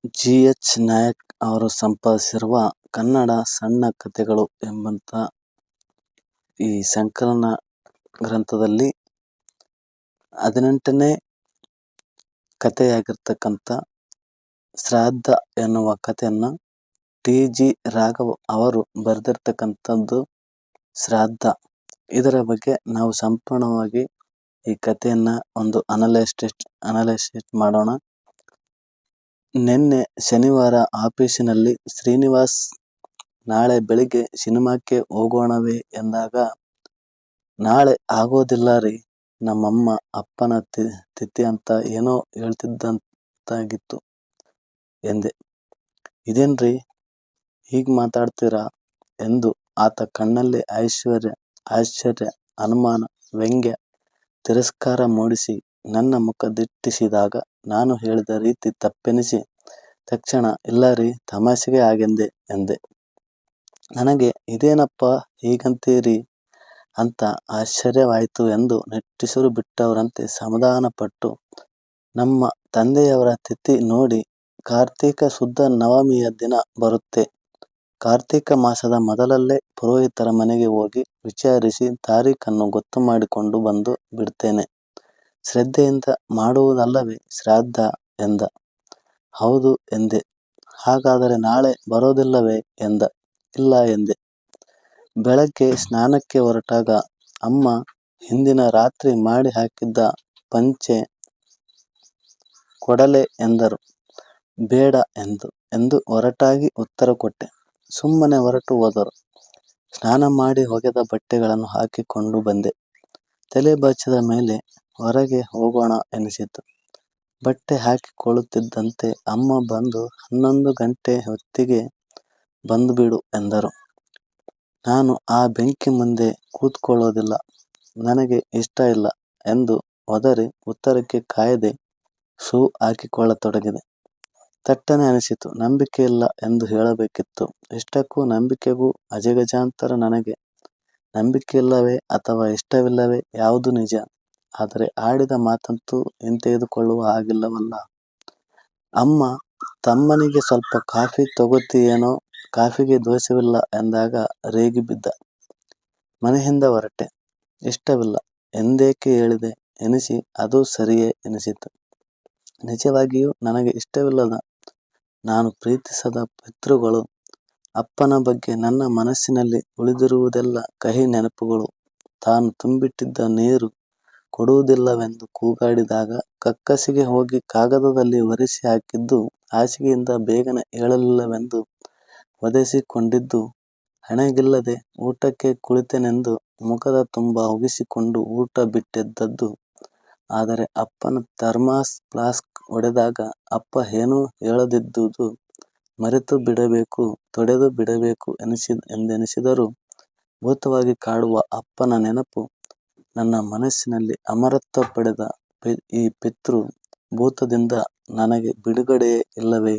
ಜಿ.ಎಚ್. ನಾಯಕ್ ಅವರು ಸಂಪಾದಿಸಿರುವ ಕನ್ನಡ ಸಣ್ಣ ಕಥೆಗಳು ಎಂಬಂಥ ಈ ಸಂಕಲನ ಗ್ರಂಥದಲ್ಲಿ 18ನೇ ಕಥೆಯಾಗಿರ್ತಕ್ಕಂಥ ಶ್ರಾದ್ದ ಎನ್ನುವ ಕಥೆಯನ್ನು ಟಿ. ಜಿ. ರಾಘವ್ ಅವರು ಬರೆದಿರ್ತಕ್ಕಂಥದ್ದು ಶ್ರಾದ್ದ. ಇದರ ಬಗ್ಗೆ ನಾವು ಸಂಪೂರ್ಣವಾಗಿ ಈ ಕಥೆಯನ್ನು ಒಂದು ಅನಲೈಸಿಸ್ ಮಾಡೋಣ. ನಿನ್ನೆ ಶನಿವಾರ ಆಫೀಸಿನಲ್ಲಿ ಶ್ರೀನಿವಾಸ್ ನಾಳೆ ಬೆಳಿಗ್ಗೆ ಸಿನಿಮಾಕ್ಕೆ ಹೋಗೋಣವೇ ಎಂದಾಗ, ನಾಳೆ ಆಗೋದಿಲ್ಲ ರೀ, ನಮ್ಮಮ್ಮ ಅಪ್ಪನ ತಿಥಿ ಅಂತ ಏನೋ ಹೇಳ್ತಿದ್ದಂತಾಗಿತ್ತು ಎಂದೆ. ಇದೇನ್ರಿ ಹೀಗೆ ಮಾತಾಡ್ತೀರಾ ಎಂದು ಆತ ಕಣ್ಣಲ್ಲಿ ಆಶ್ಚರ್ಯ, ಅನುಮಾನ, ವ್ಯಂಗ್ಯ, ತಿರಸ್ಕಾರ ಮೂಡಿಸಿ ನನ್ನ ಮುಖ ದಿಟ್ಟಿಸಿದಾಗ ನಾನು ಹೇಳಿದ ರೀತಿ ತಪ್ಪೆನಿಸಿ ತಕ್ಷಣ ಇಲ್ಲ ರೀ, ತಮಾಷೆಗೆ ಹಾಗೆಂದೆ ಎಂದೆ. ನನಗೆ ಇದೇನಪ್ಪ ಹೀಗಂತೀರಿ ಅಂತ ಆಶ್ಚರ್ಯವಾಯಿತು ಎಂದು ನಿಟ್ಟುಸಿರು ಬಿಟ್ಟವರಂತೆ ಸಮಾಧಾನಪಟ್ಟು, ನಮ್ಮ ತಂದೆಯವರ ತಿಥಿ ನೋಡಿ ಕಾರ್ತೀಕ ಶುದ್ಧ ನವಮಿಯ ದಿನ ಬರುತ್ತೆ. ಕಾರ್ತೀಕ ಮಾಸದ ಮೊದಲಲ್ಲೇ ಪುರೋಹಿತರ ಮನೆಗೆ ಹೋಗಿ ವಿಚಾರಿಸಿ ತಾರೀಖನ್ನು ಗೊತ್ತು ಮಾಡಿಕೊಂಡು ಬಂದು ಬಿಡ್ತೇನೆ. ಶ್ರದ್ಧೆಯಿಂದ ಮಾಡುವುದಲ್ಲವೇ ಶ್ರಾದ್ದ ಎಂದ. ಹೌದು ಎಂದೆ. ಹಾಗಾದರೆ ನಾಳೆ ಬರೋದಿಲ್ಲವೇ ಎಂದ. ಇಲ್ಲ ಎಂದೆ. ಬೆಳಗ್ಗೆ ಸ್ನಾನಕ್ಕೆ ಹೊರಟಾಗ ಅಮ್ಮ ಹಿಂದಿನ ರಾತ್ರಿ ಮಾಡಿ ಹಾಕಿದ್ದ ಪಂಚೆ ಕೊಡಲೆ ಎಂದರು. ಬೇಡ ಎಂದು ಹೊರಟಾಗಿ ಉತ್ತರ ಕೊಟ್ಟೆ. ಸುಮ್ಮನೆ ಹೊರಟು ಹೋದರು. ಸ್ನಾನ ಮಾಡಿ ಒಗೆದ ಬಟ್ಟೆಗಳನ್ನು ಹಾಕಿಕೊಂಡು ಬಂದೆ. ತಲೆ ಬಾಚಿದ ಮೇಲೆ ಹೊರಗೆ ಹೋಗೋಣ ಎನಿಸಿತು. ಬಟ್ಟೆ ಹಾಕಿಕೊಳ್ಳುತ್ತಿದ್ದಂತೆ ಅಮ್ಮ ಬಂದು 11 ಗಂಟೆ ಹೊತ್ತಿಗೆ ಬಂದುಬಿಡು ಎಂದರು. ನಾನು ಆ ಬೆಂಕಿ ಮುಂದೆ ಕೂತ್ಕೊಳ್ಳೋದಿಲ್ಲ, ನನಗೆ ಇಷ್ಟ ಇಲ್ಲ ಎಂದು ಒದರಿ ಉತ್ತರಕ್ಕೆ ಕಾಯದೆ ಶೂ ಹಾಕಿಕೊಳ್ಳತೊಡಗಿದೆ. ತಟ್ಟನೆ ಅನಿಸಿತು, ನಂಬಿಕೆ ಇಲ್ಲ ಎಂದು ಹೇಳಬೇಕಿತ್ತು. ಇಷ್ಟಕ್ಕೂ ನಂಬಿಕೆಗೂ ಅಜಗಜಾಂತರ. ನನಗೆ ನಂಬಿಕೆಯಿಲ್ಲವೇ ಅಥವಾ ಇಷ್ಟವಿಲ್ಲವೇ ಯಾವುದು ನಿಜ? ಆದರೆ ಆಡಿದ ಮಾತಂತೂ ಹಿಂತೆಗೆದುಕೊಳ್ಳುವ ಹಾಗಿಲ್ಲವಲ್ಲ. ಅಮ್ಮ ತಮ್ಮನಿಗೆ ಸ್ವಲ್ಪ ಕಾಫಿ ತಗೋತೀಯೇನೋ, ಕಾಫಿಗೆ ದೋಷವಿಲ್ಲ ಎಂದಾಗ ರೇಗಿ ಬಿದ್ದ. ಮನೆಯಿಂದ ಹೊರಟೆ. ಇಷ್ಟವಿಲ್ಲ ಎಂದೇಕೆ ಹೇಳಿದೆ ಎನಿಸಿ ಅದು ಸರಿಯೇ ಎನಿಸಿತು. ನಿಜವಾಗಿಯೂ ನನಗೆ ಇಷ್ಟವಿಲ್ಲದ, ನಾನು ಪ್ರೀತಿಸದ ಪಿತೃಗಳು, ಅಪ್ಪನ ಬಗ್ಗೆ ನನ್ನ ಮನಸ್ಸಿನಲ್ಲಿ ಉಳಿದಿರುವುದೆಲ್ಲ ಕಹಿ ನೆನಪುಗಳು. ತಾನು ತುಂಬಿಟ್ಟಿದ್ದ ನೀರು ಕೊಡುವುದಿಲ್ಲವೆಂದು ಕೂಗಾಡಿದಾಗ ಕಕ್ಕಸಿಗೆ ಹೋಗಿ ಕಾಗದದಲ್ಲಿ ಒರೆಸಿ ಹಾಕಿದ್ದು, ಹಾಸಿಗೆಯಿಂದ ಬೇಗನೆ ಏಳಲಿಲ್ಲವೆಂದು ಒದೆಸಿಕೊಂಡಿದ್ದು, ಹಣೆಗಿಲ್ಲದೆ ಊಟಕ್ಕೆ ಕುಳಿತೆನೆಂದು ಮುಖದ ತುಂಬ ಉಗಿಸಿಕೊಂಡು ಊಟ ಬಿಟ್ಟೆದ್ದದ್ದು. ಆದರೆ ಅಪ್ಪನ ಥರ್ಮಾಸ್ ಫ್ಲಾಸ್ಕ್ ಒಡೆದಾಗ ಅಪ್ಪ ಏನೂ ಹೇಳದಿದ್ದುದು ಮರೆತು ಬಿಡಬೇಕು, ತೊಡೆದು ಬಿಡಬೇಕು ಎಂದೆನಿಸಿದರೂ ಭೂತವಾಗಿ ಕಾಡುವ ಅಪ್ಪನ ನೆನಪು ನನ್ನ ಮನಸ್ಸಿನಲ್ಲಿ ಅಮರತ್ವ ಪಡೆದ ಈ ಪಿತೃ ಭೂತದಿಂದ ನನಗೆ ಬಿಡುಗಡೆಯೇ ಇಲ್ಲವೇ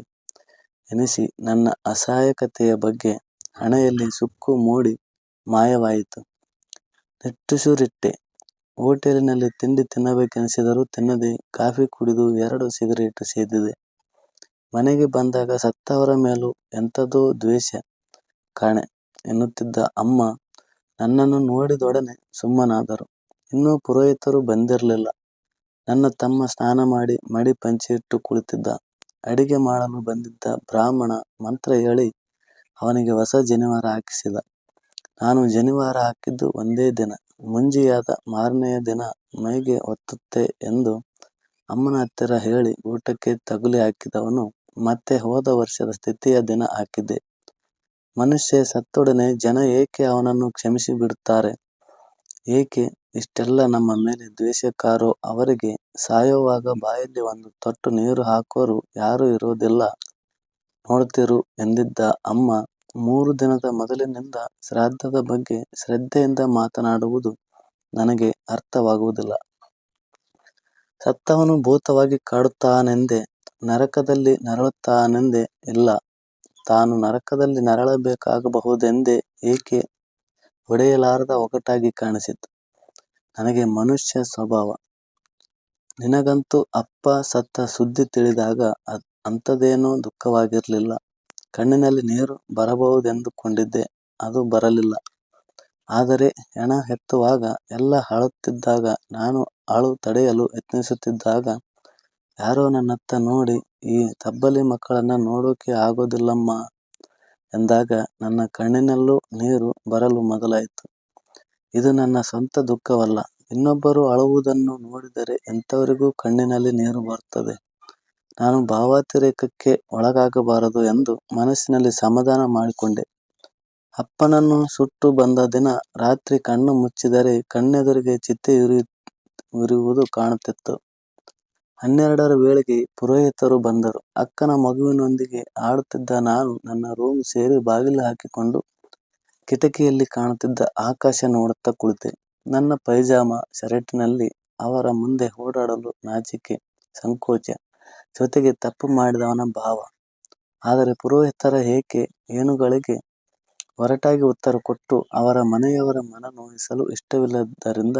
ಎನಿಸಿ ನನ್ನ ಅಸಹಾಯಕತೆಯ ಬಗ್ಗೆ ಹಣೆಯಲ್ಲಿ ಸುಕ್ಕು ಮೂಡಿ ಮಾಯವಾಯಿತು. ನಿಟ್ಟುಸಿರಿಟ್ಟೆ. ಹೋಟೆಲಿನಲ್ಲಿ ತಿಂಡಿ ತಿನ್ನಬೇಕೆನಿಸಿದರೂ ತಿನ್ನದೆ ಕಾಫಿ ಕುಡಿದು 2 ಸಿಗರೇಟು ಸೇದಿದೆ. ಮನೆಗೆ ಬಂದಾಗ ಸತ್ತವರ ಮೇಲೂ ಎಂಥದೋ ದ್ವೇಷ ಕಾಣೆ ಎನ್ನುತ್ತಿದ್ದ ಅಮ್ಮ ನನ್ನನ್ನು ನೋಡಿದೊಡನೆ ಸುಮ್ಮನಾದರು. ಇನ್ನೂ ಪುರೋಹಿತರು ಬಂದಿರಲಿಲ್ಲ. ನನ್ನ ತಮ್ಮ ಸ್ನಾನ ಮಾಡಿ ಮಡಿ ಪಂಚೆ ಇಟ್ಟು ಕುಳಿತಿದ್ದ. ಅಡಿಗೆ ಮಾಡಲು ಬಂದಿದ್ದ ಬ್ರಾಹ್ಮಣ ಮಂತ್ರ ಹೇಳಿ ಅವನಿಗೆ ಹೊಸ ಜನಿವಾರ ಹಾಕಿಸಿದ. ನಾನು ಜನಿವಾರ ಹಾಕಿದ್ದು ಒಂದೇ ದಿನ. ಮುಂಜಿಯಾದ ಮಾರನೆಯ ದಿನ ಮೈಗೆ ಒತ್ತುತ್ತೆ ಎಂದು ಅಮ್ಮನ ಹತ್ತಿರ ಹೇಳಿ ಊಟಕ್ಕೆ ತಗುಲಿ ಹಾಕಿದವನು ಮತ್ತೆ ಹೋದ ವರ್ಷದ ತಿಥಿಯ ದಿನ ಹಾಕಿದ್ದೆ. ಮನುಷ್ಯ ಸತ್ತೊಡನೆ ಜನ ಏಕೆ ಅವನನ್ನು ಕ್ಷಮಿಸಿ ಬಿಡುತ್ತಾರೆ? ಏಕೆ ಇಷ್ಟೆಲ್ಲ ನಮ್ಮ ಮೇಲೆ ದ್ವೇಷಕ್ಕಾರೋ ಅವರಿಗೆ ಸಾಯೋವಾಗ ಬಾಯಲ್ಲಿ ಒಂದು ತೊಟ್ಟು ನೀರು ಹಾಕೋರು ಯಾರೂ ಇರೋದಿಲ್ಲ ನೋಡ್ತಿರು ಎಂದಿದ್ದ ಅಮ್ಮ 3 ದಿನದ ಮೊದಲಿನಿಂದ ಶ್ರಾದ್ದದ ಬಗ್ಗೆ ಶ್ರದ್ಧೆಯಿಂದ ಮಾತನಾಡುವುದು ನನಗೆ ಅರ್ಥವಾಗುವುದಿಲ್ಲ. ಸತ್ತವನು ಭೂತವಾಗಿ ಕಾಡುತ್ತಾನೆಂದೇ, ನರಕದಲ್ಲಿ ನರಳುತ್ತಾನೆಂದೇ ಇಲ್ಲ, ತಾನು ನರಕದಲ್ಲಿ ನರಳಬೇಕಾಗಬಹುದೆಂದೇ ಏಕೆ ಒಡೆಯಲಾರದ ಒಗಟಾಗಿ ಕಾಣಿಸಿತು ನನಗೆ ಮನುಷ್ಯ ಸ್ವಭಾವ. ನಿನಗಂತೂ ಅಪ್ಪ ಸತ್ತ ಸುದ್ದಿ ತಿಳಿದಾಗ ಅಂಥದ್ದೇನೂ ದುಃಖವಾಗಿರಲಿಲ್ಲ. ಕಣ್ಣಿನಲ್ಲಿ ನೀರು ಬರಬಹುದೆಂದುಕೊಂಡಿದ್ದೆ, ಅದು ಬರಲಿಲ್ಲ. ಆದರೆ ಹೆಣ ಎತ್ತುವಾಗ ಎಲ್ಲ ಅಳುತ್ತಿದ್ದಾಗ, ನಾನು ಅಳು ತಡೆಯಲು ಯತ್ನಿಸುತ್ತಿದ್ದಾಗ, ಯಾರೋ ನನ್ನತ್ತ ನೋಡಿ, ಈ ತಬ್ಬಲಿ ಮಕ್ಕಳನ್ನ ನೋಡೋಕೆ ಆಗೋದಿಲ್ಲಮ್ಮ ಎಂದಾಗ ನನ್ನ ಕಣ್ಣಿನಲ್ಲೂ ನೀರು ಬರಲು ಮೊದಲಾಯಿತು. ಇದು ನನ್ನ ಸ್ವಂತ ದುಃಖವಲ್ಲ. ಇನ್ನೊಬ್ಬರು ಅಳುವುದನ್ನು ನೋಡಿದರೆ ಎಂಥವರಿಗೂ ಕಣ್ಣಿನಲ್ಲಿ ನೀರು ಬರುತ್ತದೆ. ನಾನು ಭಾವಾತಿರೇಕಕ್ಕೆ ಒಳಗಾಗಬಾರದು ಎಂದು ಮನಸ್ಸಿನಲ್ಲಿ ಸಮಾಧಾನ ಮಾಡಿಕೊಂಡೆ. ಅಪ್ಪನನ್ನು ಸುಟ್ಟು ಬಂದ ದಿನ ರಾತ್ರಿ ಕಣ್ಣು ಮುಚ್ಚಿದರೆ ಕಣ್ಣೆದುರಿಗೆ ಚಿತೆ ಉರಿಯುವುದು ಕಾಣುತ್ತಿತ್ತು. 12ರ ವೇಳೆಗೆ ಪುರೋಹಿತರು ಬಂದರು. ಅಕ್ಕನ ಮಗುವಿನೊಂದಿಗೆ ಆಡುತ್ತಿದ್ದ ನಾನು ನನ್ನ ರೂಮ್ ಸೇರಿ ಬಾಗಿಲು ಹಾಕಿಕೊಂಡು ಕಿಟಕಿಯಲ್ಲಿ ಕಾಣುತ್ತಿದ್ದ ಆಕಾಶ ನೋಡುತ್ತಾ ಕುಳಿತೆ. ನನ್ನ ಪೈಜಾಮ ಶರ್ಟಿನಲ್ಲಿ ಅವರ ಮುಂದೆ ಓಡಾಡಲು ನಾಚಿಕೆ, ಸಂಕೋಚ, ಜೊತೆಗೆ ತಪ್ಪು ಮಾಡಿದವನ ಭಾವ. ಆದರೆ ಪುರೋಹಿತರ ಏನುಗಳಿಗೆ ಒರಟಾಗಿ ಉತ್ತರ ಕೊಟ್ಟು ಅವರ ಮನೆಯವರ ಮನ ನೋಯಿಸಲು ಇಷ್ಟವಿಲ್ಲದ್ದರಿಂದ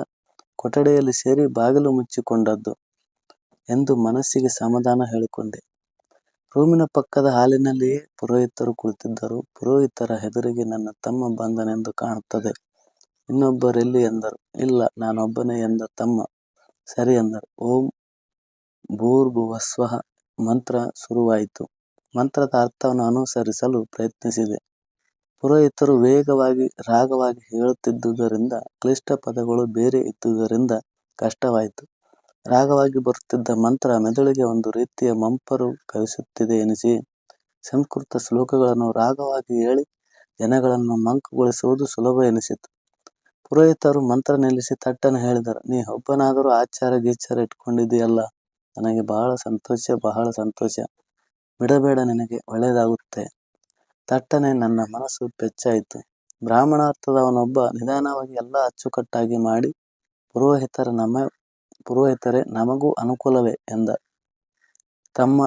ಕೊಠಡಿಯಲ್ಲಿ ಸೇರಿ ಬಾಗಿಲು ಮುಚ್ಚಿಕೊಂಡದ್ದು ಎಂದು ಮನಸ್ಸಿಗೆ ಸಮಾಧಾನ ಹೇಳಿಕೊಂಡೆ. ರೂಮಿನ ಪಕ್ಕದ ಹಾಲಿನಲ್ಲಿಯೇ ಪುರೋಹಿತರು ಕುಳಿತಿದ್ದರು. ಪುರೋಹಿತರ ಎದುರಿಗೆ ನನ್ನ ತಮ್ಮ ಬಂದನೆಂದು ಕಾಣುತ್ತದೆ. ಇನ್ನೊಬ್ಬರೆಲ್ಲಿ ಎಂದರು. ಇಲ್ಲ, ನಾನೊಬ್ಬನೇ ಎಂದ ತಮ್ಮ. ಸರಿ ಎಂದರು. ಓಂ ಭೂರ್ಭುವಸ್ವಃ ಮಂತ್ರ ಶುರುವಾಯಿತು. ಮಂತ್ರದ ಅರ್ಥವನ್ನು ಅನುಸರಿಸಲು ಪ್ರಯತ್ನಿಸಿದೆ. ಪುರೋಹಿತರು ವೇಗವಾಗಿ ರಾಗವಾಗಿ ಹೇಳುತ್ತಿದ್ದುದರಿಂದ ಕ್ಲಿಷ್ಟ ಪದಗಳು ಬೇರೆ ಇದ್ದುದರಿಂದ ಕಷ್ಟವಾಯಿತು. ರಾಗವಾಗಿ ಬರುತ್ತಿದ್ದ ಮಂತ್ರ ಮೆದುಳಿಗೆ ಒಂದು ರೀತಿಯ ಮಂಪರು ಕವಿಸುತ್ತಿದೆ ಎನಿಸಿ ಸಂಸ್ಕೃತ ಶ್ಲೋಕಗಳನ್ನು ರಾಗವಾಗಿ ಹೇಳಿ ಜನಗಳನ್ನು ಮಂಕುಗೊಳಿಸುವುದು ಸುಲಭ ಎನಿಸಿತು. ಪುರೋಹಿತರು ಮಂತ್ರ ನಿಲ್ಲಿಸಿ ತಟ್ಟನೆ ಹೇಳಿದರು. ನೀ ಒಬ್ಬನಾದರೂ ಆಚಾರ ಗೀಚಾರ ಇಟ್ಕೊಂಡಿದ್ದೀಯಲ್ಲ, ನನಗೆ ಬಹಳ ಸಂತೋಷ. ಬಿಡಬೇಡ, ನಿನಗೆ ಒಳ್ಳೆಯದಾಗುತ್ತೆ. ತಟ್ಟನೆ ನನ್ನ ಮನಸ್ಸು ಪೆಚ್ಚಾಯಿತು. ಬ್ರಾಹ್ಮಣಾರ್ಥದವನೊಬ್ಬ ನಿಧಾನವಾಗಿ ಎಲ್ಲ ಅಚ್ಚುಕಟ್ಟಾಗಿ ಮಾಡಿ, ಪುರೋಹಿತರೆ, ನಮಗೂ ಅನುಕೂಲವೇ ಎಂದ. ತಮ್ಮ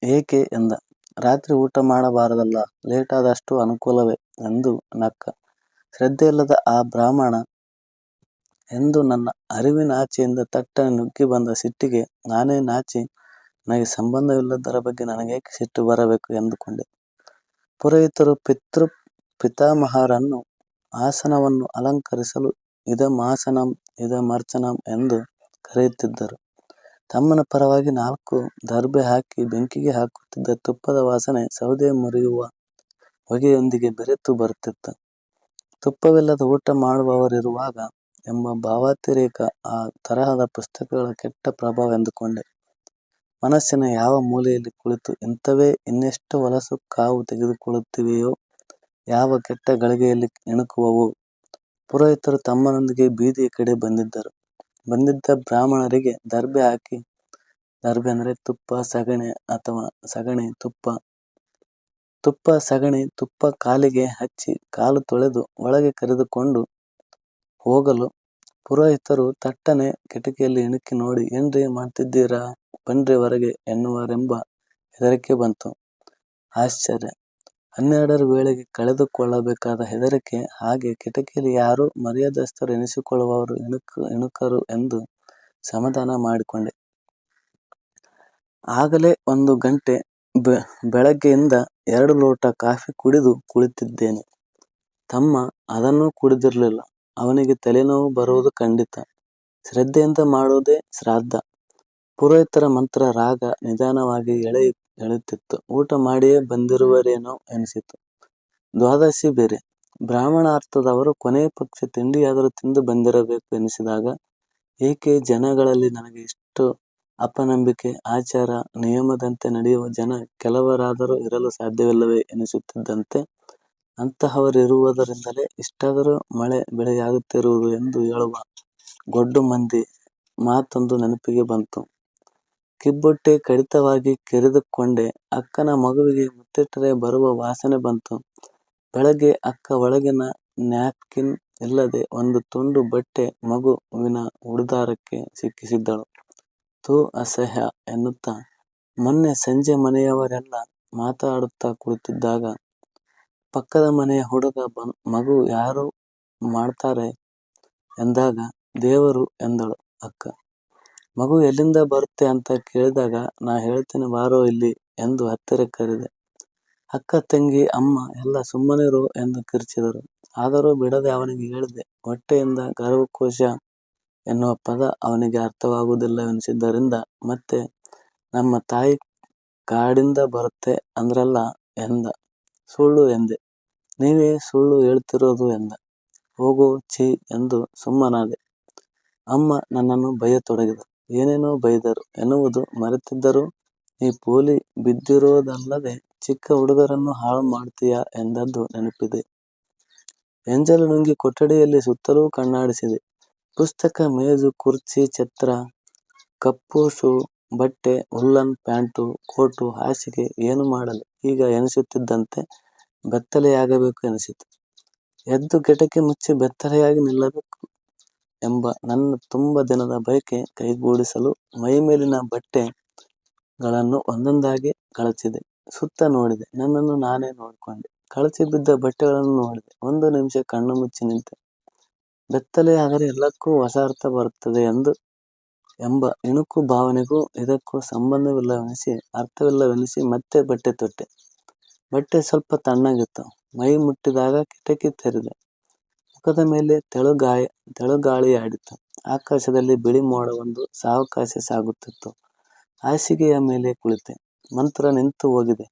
ಏಕೆ ಎಂದ. ರಾತ್ರಿ ಊಟ ಮಾಡಬಾರದಲ್ಲ, ಲೇಟಾದಷ್ಟು ಅನುಕೂಲವೇ ಎಂದು ನಕ್ಕ. ಶ್ರದ್ಧೆಯಿಲ್ಲದ ಆ ಬ್ರಾಹ್ಮಣ ಎಂದು ನನ್ನ ಅರಿವಿನಾಚೆಯಿಂದ ತಟ್ಟನೆ ನುಗ್ಗಿ ಬಂದ ಸಿಟ್ಟಿಗೆ ನಾನೇ ನಾಚಿ, ನನಗೆ ಸಂಬಂಧವಿಲ್ಲದರ ಬಗ್ಗೆ ನನಗೇಕೆ ಸಿಟ್ಟು ಬರಬೇಕು ಎಂದುಕೊಂಡೆ. ಪುರೋಹಿತರು ಪಿತಾಮಹರನ್ನು ಆಸನವನ್ನು ಅಲಂಕರಿಸಲು ಇದಮಾಸನಂ ಇದಮರ್ಚನಂ ಎಂದು ಕರೆಯುತ್ತಿದ್ದರು. ತಮ್ಮನ ಪರವಾಗಿ 4 ದರ್ಬೆ ಹಾಕಿ ಬೆಂಕಿಗೆ ಹಾಕುತ್ತಿದ್ದ ತುಪ್ಪದ ವಾಸನೆ ಸೌದೆ ಮುರಿಯುವ ಹೊಗೆಯೊಂದಿಗೆ ಬೆರೆತು ಬರುತ್ತಿತ್ತು. ತುಪ್ಪವಿಲ್ಲದ ಊಟ ಮಾಡುವವರಿರುವಾಗ ಎಂಬ ಭಾವಾತಿರೇಕ ಆ ತರಹದ ಪುಸ್ತಕಗಳ ಕೆಟ್ಟ ಪ್ರಭಾವ ಎಂದುಕೊಂಡೆ. ಮನಸ್ಸಿನ ಯಾವ ಮೂಲೆಯಲ್ಲಿ ಕುಳಿತು ಇಂಥವೇ ಇನ್ನೆಷ್ಟು ಹೊಲಸು ಕಾವು ತೆಗೆದುಕೊಳ್ಳುತ್ತಿವೆಯೋ, ಯಾವ ಕೆಟ್ಟ ಗಳಿಗೆಯಲ್ಲಿ ಇಣುಕುವವೋ. ಪುರೋಹಿತರು ತಮ್ಮನೊಂದಿಗೆ ಬೀದಿಯ ಕಡೆ ಬಂದಿದ್ದ ಬ್ರಾಹ್ಮಣರಿಗೆ ದರ್ಬೆ ಹಾಕಿ, ದರ್ಬೆ ಅಂದರೆ ತುಪ್ಪ ಸಗಣಿ ಅಥವಾ ಸಗಣಿ ತುಪ್ಪ ಸಗಣಿ ತುಪ್ಪ ಕಾಲಿಗೆ ಹಚ್ಚಿ ಕಾಲು ತೊಳೆದು ಒಳಗೆ ಕರೆದುಕೊಂಡು ಹೋಗಲು ಪುರೋಹಿತರು ತಟ್ಟನೆ ಕಿಟಕಿಯಲ್ಲಿ ಇಣುಕಿ ನೋಡಿ, ಏನ್ರಿ ಮಾಡ್ತಿದ್ದೀರಾ, ಬನ್ರಿ ಹೊರಗೆ ಎನ್ನುವರೆಂಬ ಹೆದರಿಕೆ ಬಂತು. ಆಶ್ಚರ್ಯ. 12ರ ವೇಳೆಗೆ ಕಳೆದುಕೊಳ್ಳಬೇಕಾದ ಹೆದರಿಕೆ. ಹಾಗೆ ಕಿಟಕಿಯಲ್ಲಿ ಯಾರೋ ಮರ್ಯಾದಸ್ಥರು ಎನಿಸಿಕೊಳ್ಳುವವರು ಇಣುಕರು ಎಂದು ಸಮಾಧಾನ ಮಾಡಿಕೊಂಡೆ. ಆಗಲೇ 1 ಗಂಟೆ. ಬೆಳಗ್ಗೆಯಿಂದ 2 ಲೋಟ ಕಾಫಿ ಕುಡಿದು ಕುಳಿತಿದ್ದೇನೆ. ತಮ್ಮ ಅದನ್ನೂ ಕುಡಿದಿರಲಿಲ್ಲ. ಅವನಿಗೆ ತಲೆನೋವು ಬರುವುದು ಖಂಡಿತ. ಶ್ರದ್ಧೆಯಿಂದ ಮಾಡೋದೇ ಶ್ರಾದ್ದ. ಪುರೋಹಿತರ ಮಂತ್ರ ರಾಗ ನಿಧಾನವಾಗಿ ಎಳೆಯುತ್ತಿತ್ತು. ಊಟ ಮಾಡಿಯೇ ಬಂದಿರುವರೇನೋ ಎನಿಸಿತು. ದ್ವಾದಶಿ ಬೇರೆ. ಬ್ರಾಹ್ಮಣಾರ್ಥದವರು ಕೊನೆಯ ಪಕ್ಷ ತಿಂಡಿಯಾದರೂ ತಿಂದು ಬಂದಿರಬೇಕು ಎನಿಸಿದಾಗ, ಏಕೆ ಜನಗಳಲ್ಲಿ ನನಗೆ ಇಷ್ಟು ಅಪನಂಬಿಕೆ? ಆಚಾರ ನಿಯಮದಂತೆ ನಡೆಯುವ ಜನ ಕೆಲವರಾದರೂ ಇರಲು ಸಾಧ್ಯವಿಲ್ಲವೇ ಎನಿಸುತ್ತಿದ್ದಂತೆ. ಅಂತಹವರಿರುವುದರಿಂದಲೇ ಇಷ್ಟಾದರೂ ಮಳೆ ಬೆಳೆಯಾಗುತ್ತಿರುವುದು ಎಂದು ಹೇಳುವ ಗೊಡ್ಡು ಮಂದಿ ಮಾತೊಂದು ನೆನಪಿಗೆ ಬಂತು. ಕಿಬ್ಬೊಟ್ಟೆ ಕಡಿತವಾಗಿ ಕೆರೆದುಕೊಂಡೆ. ಅಕ್ಕನ ಮಗುವಿಗೆ ಮುತ್ತಿಟ್ಟರೆ ಬರುವ ವಾಸನೆ ಬಂತು. ಬೆಳಗ್ಗೆ ಅಕ್ಕ ಒಳಗಿನ ನ್ಯಾಪ್ಕಿನ್ ಇಲ್ಲದೆ ಒಂದು ತುಂಡು ಬಟ್ಟೆ ಮಗುವಿನ ಉಡುದಾರಕ್ಕೆ ಸಿಕ್ಕಿಸಿದ್ದಳು. ಥೂ, ಅಸಹ್ಯ ಎನ್ನುತ್ತಾ ಮೊನ್ನೆ ಸಂಜೆ ಮನೆಯವರೆಲ್ಲ ಮಾತಾಡುತ್ತಾ ಕುಳಿತಿದ್ದಾಗ ಪಕ್ಕದ ಮನೆಯ ಹುಡುಗ ಮಗು ಯಾರು ಮಾಡ್ತಾರೆ ಎಂದಾಗ, ದೇವರು ಎಂದಳು ಅಕ್ಕ. ಮಗು ಎಲ್ಲಿಂದ ಬರುತ್ತೆ ಅಂತ ಕೇಳಿದಾಗ, ನಾ ಹೇಳ್ತೀನಿ ಬಾರೋ ಇಲ್ಲಿ ಎಂದು ಹತ್ತಿರ ಕರೆದೆ. ಅಕ್ಕ, ತಂಗಿ, ಅಮ್ಮ ಎಲ್ಲ ಸುಮ್ಮನಿರು ಎಂದು ಕಿರ್ಚಿದರು. ಆದರೂ ಬಿಡದೆ ಅವನಿಗೆ ಹೇಳಿದೆ. ಹೊಟ್ಟೆಯಿಂದ ಗರ್ಭಕೋಶ ಎನ್ನುವ ಪದ ಅವನಿಗೆ ಅರ್ಥವಾಗುವುದಿಲ್ಲವೆನಿಸಿದ್ದರಿಂದ ಮತ್ತೆ ನಮ್ಮ ತಾಯಿ ಕಾಡಿಂದ ಬರುತ್ತೆ ಅಂದ್ರಲ್ಲ ಎಂದ. ಸುಳ್ಳು ಎಂದೆ. ನೀವೇ ಸುಳ್ಳು ಹೇಳ್ತಿರೋದು ಎಂದ. ಹೋಗೋ ಛೀ ಎಂದು ಸುಮ್ಮನಾದೆ. ಅಮ್ಮ ನನ್ನನ್ನು ಬೈಯತೊಡಗಿದರು. ಏನೇನೋ ಬೈದರು ಎನ್ನುವುದು ಮರೆತಿದ್ದರೂ ನೀ ಪೋಲಿ ಬಿದ್ದಿರೋದಲ್ಲದೆ ಚಿಕ್ಕ ಹುಡುಗರನ್ನು ಹಾಳು ಮಾಡ್ತೀಯಾ ಎಂದದ್ದು ನೆನಪಿದೆ. ಎಂಜಲು ನುಂಗಿ ಕೊಠಡಿಯಲ್ಲಿ ಸುತ್ತಲೂ ಕಣ್ಣಾಡಿಸಿದೆ. ಪುಸ್ತಕ, ಮೇಜು, ಕುರ್ಚಿ, ಛತ್ರ, ಕಪ್ಪು ಶೂ, ಬಟ್ಟೆ, ಉಲ್ಲನ್ ಪ್ಯಾಂಟು, ಕೋಟು, ಹಾಸಿಗೆ, ಏನು ಮಾಡಲಿ ಈಗ ಎನಿಸುತ್ತಿದ್ದಂತೆ ಬೆತ್ತಲೆಯಾಗಬೇಕು ಎನಿಸಿತು. ಎದ್ದು ಕಿಟಕಿ ಮುಚ್ಚಿ ಬೆತ್ತಲೆಯಾಗಿ ನಿಲ್ಲಬೇಕು ಎಂಬ ನನ್ನ ತುಂಬ ದಿನದ ಬಯಕೆ ಕೈಗೂಡಿಸಲು ಮೈಮೇಲಿನ ಬಟ್ಟೆಗಳನ್ನು ಒಂದೊಂದಾಗಿ ಕಳಚಿದೆ. ಸುತ್ತ ನೋಡಿದೆ. ನನ್ನನ್ನು ನಾನೇ ನೋಡಿಕೊಂಡೆ. ಕಳಚಿ ಬಿದ್ದ ಬಟ್ಟೆಗಳನ್ನು ನೋಡಿದೆ. ಒಂದು ನಿಮಿಷ ಕಣ್ಣು ಮುಚ್ಚಿ ನಿಂತೆ. ಬೆತ್ತಲೆಯಾದರೆ ಎಲ್ಲಕ್ಕೂ ಹೊಸ ಅರ್ಥ ಬರುತ್ತದೆ ಎಂಬ ಇಣುಕು ಭಾವನೆಗೂ ಇದಕ್ಕೂ ಅರ್ಥವಿಲ್ಲವೆನಿಸಿ ಮತ್ತೆ ಬಟ್ಟೆ ತೊಟ್ಟೆ. ಬಟ್ಟೆ ಸ್ವಲ್ಪ ತಣ್ಣಗಿತ್ತು. ಮೈ ಮುಟ್ಟಿದಾಗ ಕಿಟಕಿ ತೆರೆದೆ. ಮುಖದ ಮೇಲೆ ತೆಳುಗಾಳಿಯಾಡಿತು. ಆಕಾಶದಲ್ಲಿ ಬಿಳಿ ಮೋಡವೊಂದು ಸಾವಕಾಶ ಸಾಗುತ್ತಿತ್ತು. ಹಾಸಿಗೆಯ ಮೇಲೆ ಕುಳಿತೆ. ಮಂತ್ರ ನಿಂತು ಹೋಗಿದೆ.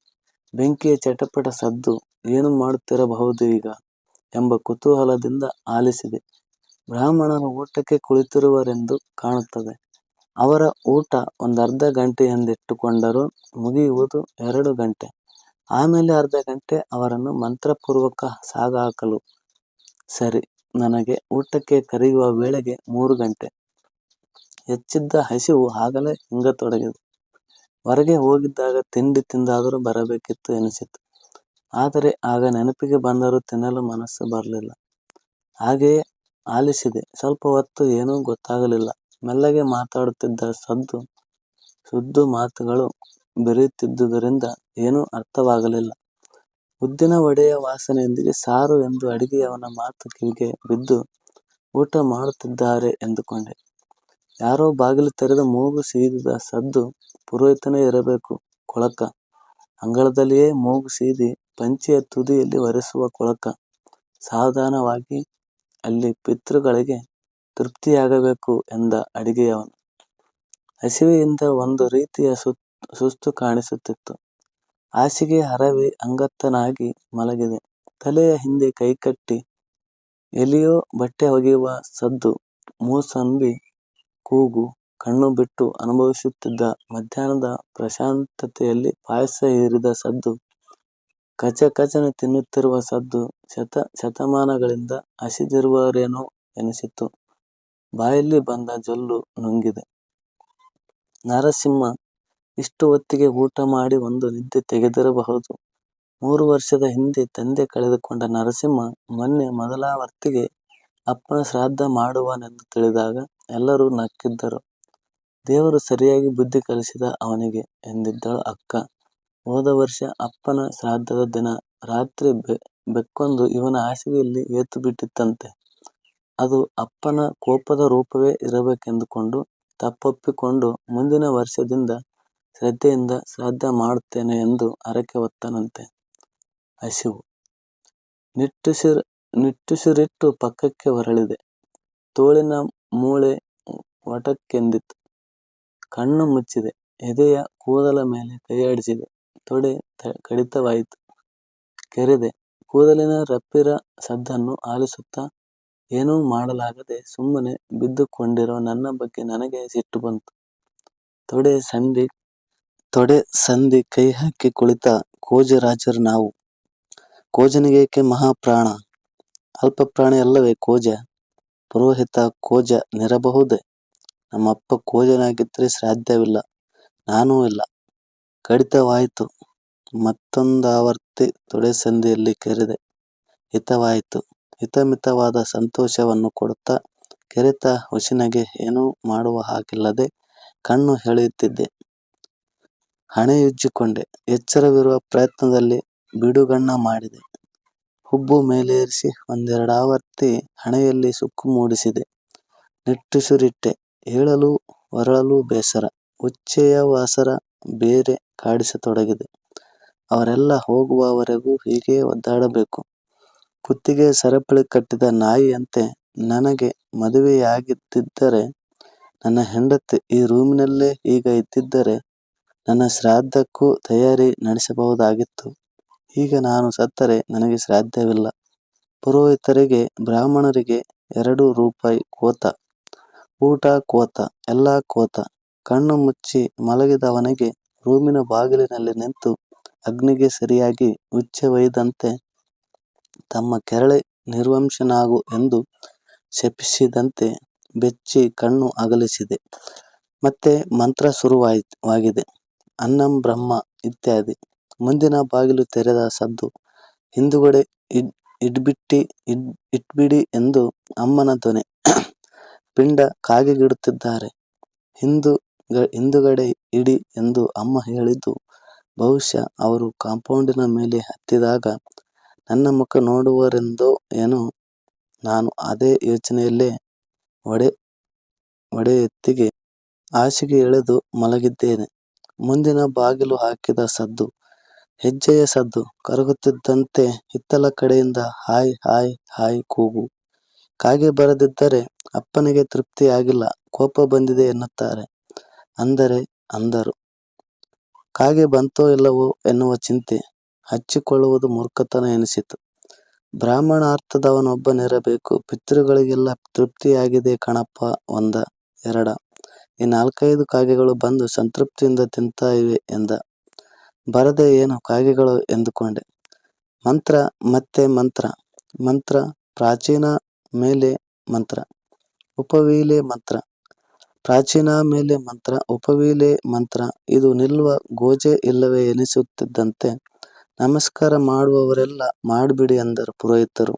ಬೆಂಕಿಯ ಚಟಪಟ ಸದ್ದು. ಏನು ಮಾಡುತ್ತಿರಬಹುದು ಈಗ ಎಂಬ ಕುತೂಹಲದಿಂದ ಆಲಿಸಿದೆ. ಬ್ರಾಹ್ಮಣರು ಊಟಕ್ಕೆ ಕುಳಿತಿರುವರೆಂದು ಕಾಣುತ್ತದೆ. ಅವರ ಊಟ ಒಂದರ್ಧ ಗಂಟೆಯೆಂದಿಟ್ಟುಕೊಂಡರೂ ಮುಗಿಯುವುದು 2 ಗಂಟೆ. ಆಮೇಲೆ ಅರ್ಧ ಗಂಟೆ ಅವರನ್ನು ಮಂತ್ರಪೂರ್ವಕ ಸಾಗಹಾಕಲು. ಸರಿ, ನನಗೆ ಊಟಕ್ಕೆ ಕರೆಯುವ ವೇಳೆಗೆ 3 ಗಂಟೆ. ಹೆಚ್ಚಿದ್ದ ಹಸಿವು ಆಗಲೇ ಹಿಂಗತೊಡಗಿದೆ. ಹೊರಗೆ ಹೋಗಿದ್ದಾಗ ತಿಂಡಿ ತಿಂದಾದರೂ ಬರಬೇಕಿತ್ತು ಎನಿಸಿತು. ಆದರೆ ಆಗ ನೆನಪಿಗೆ ಬಂದರೂ ತಿನ್ನಲು ಮನಸ್ಸು ಬರಲಿಲ್ಲ. ಹಾಗೆಯೇ ಆಲಿಸಿದೆ. ಸ್ವಲ್ಪ ಹೊತ್ತು ಏನೂ ಗೊತ್ತಾಗಲಿಲ್ಲ. ಮೆಲ್ಲಗೆ ಮಾತಾಡುತ್ತಿದ್ದ ಸುದ್ದು ಮಾತುಗಳು ಬೆರೆಯುತ್ತಿದ್ದುದರಿಂದ ಏನೂ ಅರ್ಥವಾಗಲಿಲ್ಲ. ಉದ್ದಿನ ವಡೆಯ ವಾಸನೆಯೊಂದಿಗೆ ಸಾರು ಎಂದು ಅಡಿಗೆಯವನ ಮಾತು ಕಿವಿಗೆ ಬಿದ್ದು ಊಟ ಮಾಡುತ್ತಿದ್ದಾರೆ ಎಂದುಕೊಂಡೆ. ಯಾರೋ ಬಾಗಿಲು ತೆರೆದ ಮೂಗು ಸೀದಿದ ಸದ್ದು. ಪುರೋಹಿತನೇ ಇರಬೇಕು. ಕೊಳಕ. ಅಂಗಳದಲ್ಲಿಯೇ ಮೂಗು ಸೀದಿ ಪಂಚೆಯ ತುದಿಯಲ್ಲಿ ಒರೆಸುವ ಕೊಳಕ. ಸಾವಧಾನವಾಗಿ ಅಲ್ಲಿ ಪಿತೃಗಳಿಗೆ ತೃಪ್ತಿಯಾಗಬೇಕು ಎಂದ ಅಡಿಗೆಯವನು. ಹಸಿವೆಯಿಂದ ಒಂದು ರೀತಿಯ ಸುಸ್ತು ಕಾಣಿಸುತ್ತಿತ್ತು. ಹಾಸಿಗೆ ಹರವಿ ಅಂಗತ್ತನಾಗಿ ಮಲಗಿದೆ. ತಲೆಯ ಹಿಂದೆ ಕೈಕಟ್ಟಿ ಎಲ್ಲಿಯೋ ಬಟ್ಟೆ ಒಗೆಯುವ ಸದ್ದು. ಮೂಸಂಬಿ ಕೂಗು. ಕಣ್ಣು ಬಿಟ್ಟು ಅನುಭವಿಸುತ್ತಿದ್ದ ಮಧ್ಯಾಹ್ನದ ಪ್ರಶಾಂತತೆಯಲ್ಲಿ ಪಾಯಸ ಹೀರಿದ ಸದ್ದು. ಕಚಕಚನೆ ತಿನ್ನುತ್ತಿರುವ ಸದ್ದು. ಶತಮಾನಗಳಿಂದ ಹಸಿದಿರುವರೇನೋ ಎನಿಸಿತು. ಬಾಯಲ್ಲಿ ಬಂದ ಜೊಲ್ಲು ನುಂಗಿದೆ. ನರಸಿಂಹ ಇಷ್ಟು ಹೊತ್ತಿಗೆ ಊಟ ಮಾಡಿ ಒಂದು ನಿದ್ದೆ ತೆಗೆದಿರಬಹುದು. 3 ವರ್ಷದ ಹಿಂದೆ ತಂದೆ ಕಳೆದುಕೊಂಡ ನರಸಿಂಹ ಮೊನ್ನೆ ಮೊದಲಾವರ್ತಿಗೆ ಅಪ್ಪನ ಶ್ರಾದ್ದ ಮಾಡುವನೆಂದು ತಿಳಿದಾಗ ಎಲ್ಲರೂ ನಕ್ಕಿದ್ದರು. ದೇವರು ಸರಿಯಾಗಿ ಬುದ್ಧಿ ಕಲಿಸಿದ ಅವನಿಗೆ ಎಂದಿದ್ದಳು ಅಕ್ಕ. ಹೋದ ವರ್ಷ ಅಪ್ಪನ ಶ್ರಾದ್ದದ ದಿನ ರಾತ್ರಿ ಬೆಕ್ಕೊಂದು ಇವನ ಹಾಸಿಗೆಯಲ್ಲಿ ಏತುಬಿಟ್ಟಿತ್ತಂತೆ. ಅದು ಅಪ್ಪನ ಕೋಪದ ರೂಪವೇ ಇರಬೇಕೆಂದುಕೊಂಡು ತಪ್ಪೊಪ್ಪಿಕೊಂಡು ಮುಂದಿನ ವರ್ಷದಿಂದ ಶ್ರದ್ಧೆಯಿಂದ ಶ್ರಾದ್ದ ಮಾಡುತ್ತೇನೆ ಎಂದು ಹರಕೆ ಹೊತ್ತನಂತೆ. ಹಸಿವು. ನಿಟ್ಟುಸಿರಿಟ್ಟು ಪಕ್ಕಕ್ಕೆ ಹೊರಳಿದೆ. ತೋಳಿನ ಮೂಳೆ ಒಟಕ್ಕೆಂದಿತು. ಕಣ್ಣು ಮುಚ್ಚಿದೆ. ಎದೆಯ ಕೂದಲ ಮೇಲೆ ಕೈಯಾಡಿಸಿದೆ. ತೊಡೆ ಕಡಿತವಾಯಿತು. ಕೆರೆದೆ. ಕೂದಲಿನ ರಪ್ಪಿರ ಸದ್ದನ್ನು ಆಲಿಸುತ್ತಾ ಏನೂ ಮಾಡಲಾಗದೆ ಸುಮ್ಮನೆ ಬಿದ್ದುಕೊಂಡಿರೋ ನನ್ನ ಬಗ್ಗೆ ನನಗೆ ಸಿಟ್ಟು ಬಂತು. ತೊಡೆ ಸಂದಿ ಕೈ ಹಾಕಿ ಕುಳಿತ ಕೋಜರಾಜರು ನಾವು. ಕೋಜನಿಗೇಕೆ ಮಹಾಪ್ರಾಣ? ಅಲ್ಪ ಪ್ರಾಣಿ ಅಲ್ಲವೇ ಕೋಜ? ಪುರೋಹಿತ ಕೋಜನಿರಬಹುದೇ? ನಮ್ಮಪ್ಪ ಕೋಜನಾಗಿದ್ದರೆ ಶ್ರಾದ್ದವಿಲ್ಲ, ನಾನೂ ಇಲ್ಲ. ಕಡಿತವಾಯಿತು. ಮತ್ತೊಂದಾವರ್ತಿ ತೊಡೆ ಸಂದಿಯಲ್ಲಿ ಕೆರೆದೆ. ಹಿತವಾಯಿತು. ಹಿತಮಿತವಾದ ಸಂತೋಷವನ್ನು ಕೊಡುತ್ತಾ ಕೆರೆತ ಹುಸಿನಗೆ ಏನೂ ಮಾಡುವ ಹಾಗಿಲ್ಲದೆ ಕಣ್ಣು ಎಳೆಯುತ್ತಿದ್ದೆ. ಹಣೆಯುಜ್ಜಿಕೊಂಡೆ. ಎಚ್ಚರವಿರುವ ಪ್ರಯತ್ನದಲ್ಲಿ ಬಿಡುಗಣ್ಣ ಮಾಡಿದೆ. ಹುಬ್ಬು ಮೇಲೇರಿಸಿ ಒಂದೆರಡಾವರ್ತಿ ಹಣೆಯಲ್ಲಿ ಸುಕ್ಕು ಮೂಡಿಸಿದೆ. ನಿಟ್ಟುಸಿರಿಟ್ಟೆ. ಹೇಳಲು ಹೊರಳಲು ಬೇಸರ. ಉಚ್ಚೆಯ ವಾಸರ ಬೇರೆ ಕಾಡಿಸತೊಡಗಿದೆ. ಅವರೆಲ್ಲ ಹೋಗುವವರೆಗೂ ಹೀಗೆ ಒದ್ದಾಡಬೇಕು. ಕುತ್ತಿಗೆ ಸರಪಳಿ ಕಟ್ಟಿದ ನಾಯಿಯಂತೆ. ನನಗೆ ಮದುವೆಯಾಗಿದ್ದಿದ್ದರೆ, ನನ್ನ ಹೆಂಡತಿ ಈ ರೂಮಿನಲ್ಲೇ ಈಗ ಇದ್ದಿದ್ದರೆ, ನನ್ನ ಶ್ರಾದ್ದಕ್ಕೂ ತಯಾರಿ ನಡೆಸಬಹುದಾಗಿತ್ತು. ಈಗ ನಾನು ಸತ್ತರೆ ನನಗೆ ಶ್ರಾದ್ದವಿಲ್ಲ. ಪುರೋಹಿತರಿಗೆ, ಬ್ರಾಹ್ಮಣರಿಗೆ 2 ರೂಪಾಯಿ ಕೋತ. ಊಟ ಕೋತ, ಎಲ್ಲ ಕೋತ. ಕಣ್ಣು ಮುಚ್ಚಿ ಮಲಗಿದವನಿಗೆ ರೂಮಿನ ಬಾಗಿಲಿನಲ್ಲಿ ನಿಂತು ಅಗ್ನಿಗೆ ಸರಿಯಾಗಿ ಉಚ್ಚೆ ಒಯ್ದಂತೆ ತಮ್ಮ ಕೆರಳೆ ನಿರ್ವಂಶನಾಗು ಎಂದು ಶಪಿಸಿದಂತೆ ಬೆಚ್ಚಿ ಕಣ್ಣು ಅಗಲಿಸಿದೆ. ಮತ್ತೆ ಮಂತ್ರ ಶುರುವಾಗಿದೆ. ಅನ್ನಂ ಬ್ರಹ್ಮ ಇತ್ಯಾದಿ. ಮುಂದಿನ ಬಾಗಿಲು ತೆರೆದ ಸದ್ದು. ಹಿಂದುಗಡೆ ಇಟ್ಬಿಡಿ ಎಂದು ಅಮ್ಮನ ಧ್ವನಿ. ಪಿಂಡ ಕಾಗೆಗಿಡುತ್ತಿದ್ದಾರೆ. ಹಿಂದುಗಡೆ ಇಡಿ ಎಂದು ಅಮ್ಮ ಹೇಳಿದ್ದು ಬಹುಶಃ ಅವರು ಕಾಂಪೌಂಡಿನ ಮೇಲೆ ಹತ್ತಿದಾಗ ನನ್ನ ಮುಖ ನೋಡುವರೆಂದೋ ಏನೋ. ನಾನು ಅದೇ ಯೋಚನೆಯಲ್ಲೇ ಒಡೆಯೆತ್ತಿಗೆ ಹಾಸಿಗೆ ಎಳೆದು ಮಲಗಿದ್ದೇನೆ. ಮುಂದಿನ ಬಾಗಿಲು ಹಾಕಿದ ಸದ್ದು. ಹೆಜ್ಜೆಯ ಸದ್ದು. ಕರಗುತ್ತಿದ್ದಂತೆ ಹಿತ್ತಲ ಕಡೆಯಿಂದ ಹಾಯ್ ಹಾಯ್ ಹಾಯ್ ಕೂಗು. ಕಾಗೆ ಬರದಿದ್ದರೆ ಅಪ್ಪನಿಗೆ ತೃಪ್ತಿಯಾಗಿಲ್ಲ, ಕೋಪ ಬಂದಿದೆ ಎನ್ನುತ್ತಾರೆ ಅಂದರು. ಕಾಗೆ ಬಂತೋ ಇಲ್ಲವೋ ಎನ್ನುವ ಚಿಂತೆ ಹಚ್ಚಿಕೊಳ್ಳುವುದು ಮೂರ್ಖತನ ಎನಿಸಿತು. ಬ್ರಾಹ್ಮಣಾರ್ಥದವನೊಬ್ಬನಿರಬೇಕು. ಪಿತೃಗಳಿಗೆಲ್ಲ ತೃಪ್ತಿಯಾಗಿದೆ ಕಣಪ್ಪ. 1 2 ಈ 4-5 ಕಾಗೆಗಳು ಬಂದು ಸಂತೃಪ್ತಿಯಿಂದ ತಿಂತಾ ಇವೆ ಎಂದ. ಬರದೆ ಏನು ಕಾಗೆಗಳು ಎಂದುಕೊಂಡೆ. ಮಂತ್ರ ಮತ್ತೆ ಮಂತ್ರ. ಮಂತ್ರ ಪ್ರಾಚೀನ ಮೇಲೆ ಮಂತ್ರ, ಉಪವೀಲೆ ಮಂತ್ರ. ಪ್ರಾಚೀನ ಮೇಲೆ ಮಂತ್ರ, ಉಪವೀಲೆ ಮಂತ್ರ. ಇದು ನಿಲ್ಲುವ ಗೋಜೆ ಇಲ್ಲವೇ ಎನಿಸುತ್ತಿದ್ದಂತೆ ನಮಸ್ಕಾರ ಮಾಡುವವರೆಲ್ಲ ಮಾಡಿಬಿಡಿ ಎಂದರು ಪುರೋಹಿತರು.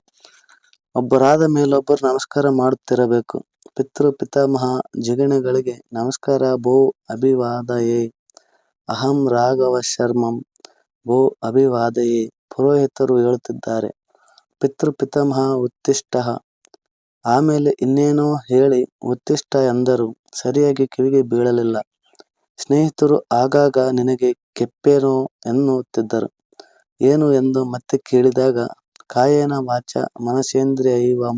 ಒಬ್ಬರಾದ ಮೇಲೊಬ್ಬರು ನಮಸ್ಕಾರ ಮಾಡುತ್ತಿರಬೇಕು. ಪಿತೃ ಪಿತಾಮಹ ಜಿಗಣೆಗಳಿಗೆ ನಮಸ್ಕಾರ. ಭೋ ಅಭಿವಾದಯೇ. ಅಹಂ ರಾಘವ ಶರ್ಮಂ ಭೋ ಅಭಿವಾದಯೇ. ಪುರೋಹಿತರು ಹೇಳುತ್ತಿದ್ದಾರೆ. ಪಿತೃ ಪಿತಾಮಹ ಉತ್ತಿಷ್ಠ. ಆಮೇಲೆ ಇನ್ನೇನೋ ಹೇಳಿ ಉತ್ತಿಷ್ಠ ಎಂದರು. ಸರಿಯಾಗಿ ಕಿವಿಗೆ ಬೀಳಲಿಲ್ಲ. ಸ್ನೇಹಿತರು ಆಗಾಗ ನಿನಗೆ ಕೆಪ್ಪೇನೋ ಎನ್ನುತ್ತಿದ್ದರು. ಏನು ಎಂದು ಮತ್ತೆ ಕೇಳಿದಾಗ ಕಾಯೇನ ವಾಚ ಮನಸೇಂದ್ರಿಯೈರ್ವಾ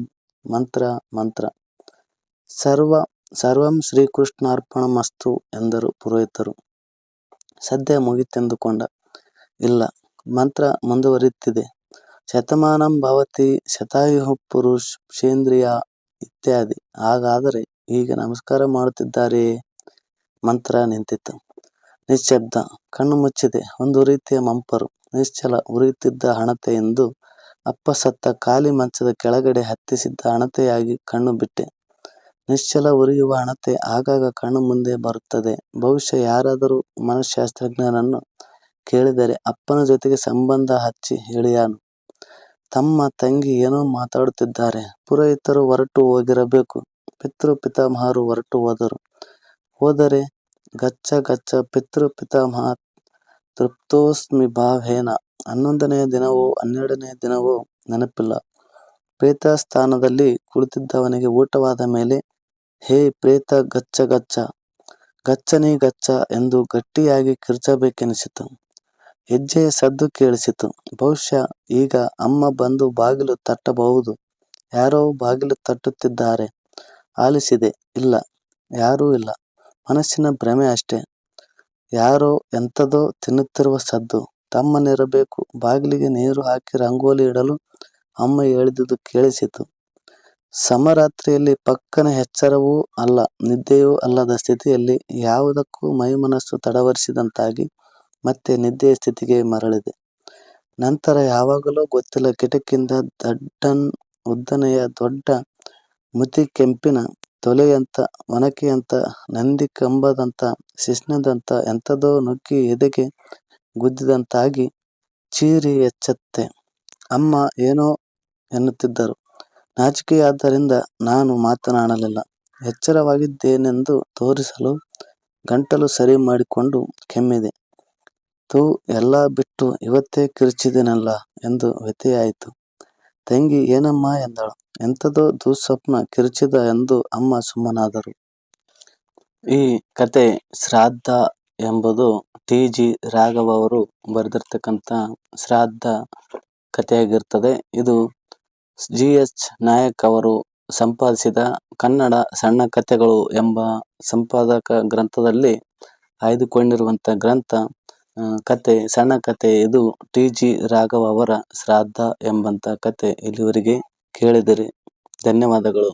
ಮಂತ್ರ ಮಂತ್ರ. ಸರ್ವಂ ಶ್ರೀಕೃಷ್ಣಾರ್ಪಣಮಸ್ತು ಎಂದರು ಪುರೋಹಿತರು. ಸದ್ಯ ಮುಗಿತೆಂದುಕೊಂಡ. ಇಲ್ಲ, ಮಂತ್ರ ಮುಂದುವರಿಯುತ್ತಿದೆ. ಶತಮಾನಂ ಭವತಿ ಶತಾಯುಃ ಪುರುಷೇಂದ್ರಿಯ ಇತ್ಯಾದಿ. ಹಾಗಾದರೆ ಈಗ ನಮಸ್ಕಾರ ಮಾಡುತ್ತಿದ್ದಾರೆಯೇ? ಮಂತ್ರ ನಿಂತಿತು. ನಿಶ್ಶಬ್ದ. ಕಣ್ಣು ಮುಚ್ಚಿದೆ. ಒಂದು ರೀತಿಯ ಮಂಪರು. ನಿಶ್ಚಲ. ಉರಿಯುತ್ತಿದ್ದ ಹಣತೆಯೆಂದು ಅಪ್ಪ ಸತ್ತ ಖಾಲಿ ಮಂಚದ ಕೆಳಗಡೆ ಹತ್ತಿಸಿದ್ದ ಹಣತೆಯಾಗಿ ಕಣ್ಣು ಬಿಟ್ಟೆ. ನಿಶ್ಚಲ ಉರಿಯುವ ಹಣತೆ ಆಗಾಗ ಕಣ್ಣು ಮುಂದೆ ಬರುತ್ತದೆ. ಬಹುಶಃ ಯಾರಾದರೂ ಮನಃಶಾಸ್ತ್ರಜ್ಞರನ್ನು ಕೇಳಿದರೆ ಅಪ್ಪನ ಜೊತೆಗೆ ಸಂಬಂಧ ಹಚ್ಚಿ ಹೇಳಿಯಾನು. ತಮ್ಮ ತಂಗಿ ಏನೋ ಮಾತಾಡುತ್ತಿದ್ದಾರೆ. ಪುರೋಹಿತರು ಹೊರಟು ಹೋಗಿರಬೇಕು. ಪಿತೃ ಪಿತಾಮಹರು ಹೊರಟು ಹೋದರೆ ಗಚ್ಚ ಗಚ್ಚ ಪಿತೃ ಪಿತಾಮಹ ತೃಪ್ತೋಸ್ಮಿ ಭಾವೇನ. 11ನೆಯ ದಿನವೋ 12ನೆಯ ದಿನವೋ ನೆನಪಿಲ್ಲ. ಪ್ರೇತಸ್ಥಾನದಲ್ಲಿ ಕುಳಿತಿದ್ದವನಿಗೆ ಊಟವಾದ ಮೇಲೆ ಹೇ ಪ್ರೇತ ಗಚ್ಚ ಗಚ್ಚ, ಗಚ್ಚನಿ ಗಚ್ಚ ಎಂದು ಗಟ್ಟಿಯಾಗಿ ಕಿರ್ಚಬೇಕೆನಿಸಿತು. ಹೆಜ್ಜೆಯ ಸದ್ದು ಕೇಳಿಸಿತು. ಬಹುಶಃ ಈಗ ಅಮ್ಮ ಬಂದು ಬಾಗಿಲು ತಟ್ಟಬಹುದು. ಯಾರೋ ಬಾಗಿಲು ತಟ್ಟುತ್ತಿದ್ದಾರೆ. ಆಲಿಸಿದೆ. ಇಲ್ಲ, ಯಾರೂ ಇಲ್ಲ. ಮನಸ್ಸಿನ ಭ್ರಮೆ ಅಷ್ಟೇ. ಯಾರೋ ಎಂಥದೋ ತಿನ್ನುತ್ತಿರುವ ಸದ್ದು. ತಮ್ಮನಿರಬೇಕು. ಬಾಗಿಲಿಗೆ ನೀರು ಹಾಕಿ ರಂಗೋಲಿ ಇಡಲು ಅಮ್ಮ ಹೇಳಿದುದು ಕೇಳಿಸಿತು. ಸಮರಾತ್ರಿಯಲ್ಲಿ ಪಕ್ಕನ ಎಚ್ಚರವೂ ಅಲ್ಲ, ನಿದ್ದೆಯೂ ಅಲ್ಲದ ಸ್ಥಿತಿಯಲ್ಲಿ ಯಾವುದಕ್ಕೂ ಮೈಮನಸ್ಸು ತಡವರಿಸಿದಂತಾಗಿ ಮತ್ತೆ ನಿದ್ದೆಯ ಸ್ಥಿತಿಗೆ ಮರಳಿದೆ. ನಂತರ ಯಾವಾಗಲೋ ಗೊತ್ತಿಲ್ಲ ಕಿಟಕಿಯಿಂದ ಉದ್ದನೆಯ ದೊಡ್ಡ ಮುತಿ ಕೆಂಪಿನ ತೊಲೆಯಂಥ, ಒನಕೆಯಂಥ, ನಂದಿ ಕಂಬದಂಥ, ಶಿಶ್ನದಂಥ ಎಂಥದೋ ನುಗ್ಗಿ ಎದೆಗೆ ಗುದ್ದಿದಂತಾಗಿ ಚೀರಿ ಎಚ್ಚೆತ್ತೆ. ಅಮ್ಮ ಏನೋ ಎನ್ನುತ್ತಿದ್ದರು. ನಾಚಿಕೆಯಾದ್ದರಿಂದ ನಾನು ಮಾತನಾಡಲಿಲ್ಲ. ಎಚ್ಚರವಾಗಿದ್ದೇನೆಂದು ತೋರಿಸಲು ಗಂಟಲು ಸರಿ ಮಾಡಿಕೊಂಡು ಕೆಮ್ಮಿದೆ. ತೂ, ಎಲ್ಲ ಬಿಟ್ಟು ಇವತ್ತೇ ಕಿರುಚಿದೆನಲ್ಲ ಎಂದು ವ್ಯಥೆಯಾಯಿತು. ತಂಗಿ ಏನಮ್ಮ ಎಂದಳು. ಎಂಥದೋ ದುಃಸ್ವಪ್ನ ಕಿರುಚಿದ ಎಂದು ಅಮ್ಮ ಸುಮ್ಮನಾದರು. ಈ ಕತೆ ಶ್ರಾದ್ದ ಎಂಬುದು ಟಿ.ಜಿ. ರಾಘವ್ ಅವರು ಬರೆದಿರ್ತಕ್ಕಂಥ ಶ್ರಾದ್ದ ಕಥೆಯಾಗಿರ್ತದೆ. ಇದು ಜಿ.ಎಚ್. ನಾಯಕ್ ಅವರು ಸಂಪಾದಿಸಿದ ಕನ್ನಡ ಸಣ್ಣ ಕಥೆಗಳು ಎಂಬ ಸಂಪಾದಕ ಗ್ರಂಥದಲ್ಲಿ ಆಯ್ದುಕೊಂಡಿರುವಂಥ ಗ್ರಂಥ ಕತೆ, ಸಣ್ಣ ಕತೆ. ಇದು ಟಿ.ಜಿ. ರಾಘವ್ ಅವರ ಶ್ರಾದ್ದ ಎಂಬಂತ ಕತೆ ಇಲ್ಲಿವರೆಗೆ ಕೇಳಿದಿರಿ. ಧನ್ಯವಾದಗಳು.